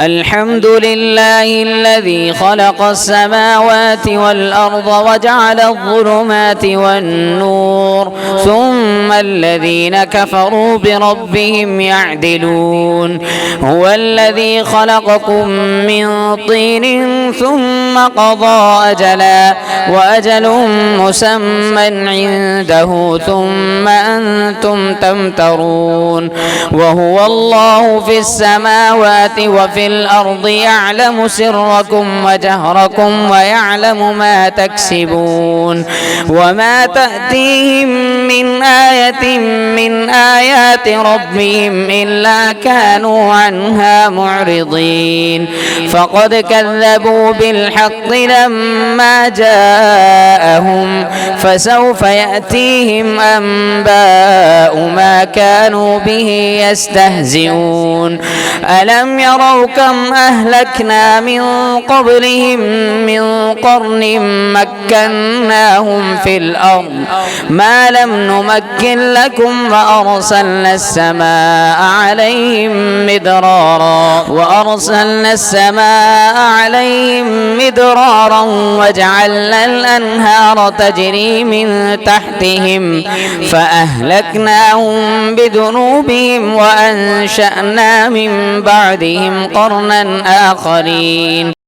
الحمد لله الذي خلق السماوات والأرض وجعل الظلمات والنور ثم الذين كفروا بربهم يعدلون هو الذي خلقكم من طين ثم قضى أجلا وأجل مسمى عنده ثم أنتم تمترون وهو الله في السماوات وفي الأرض يعلم سركم وجهركم ويعلم ما تكسبون وما تأتيهم من آية من آيات ربهم إلا كانوا عنها معرضين فقد كذبوا بالحق لما جاءهم فسوف يأتيهم أنباء ما كانوا به يستهزئون ألم يروا كم أهلكنا من قبلهم من قرن مكناهم في الأرض ما لم نمكن لكم وأرسلنا السماء عليهم مدرارا وجعلنا الأنهار تجري من تحتهم فأهلكناهم بذنوبهم وأنشأنا من بعدهم قرنا آخرين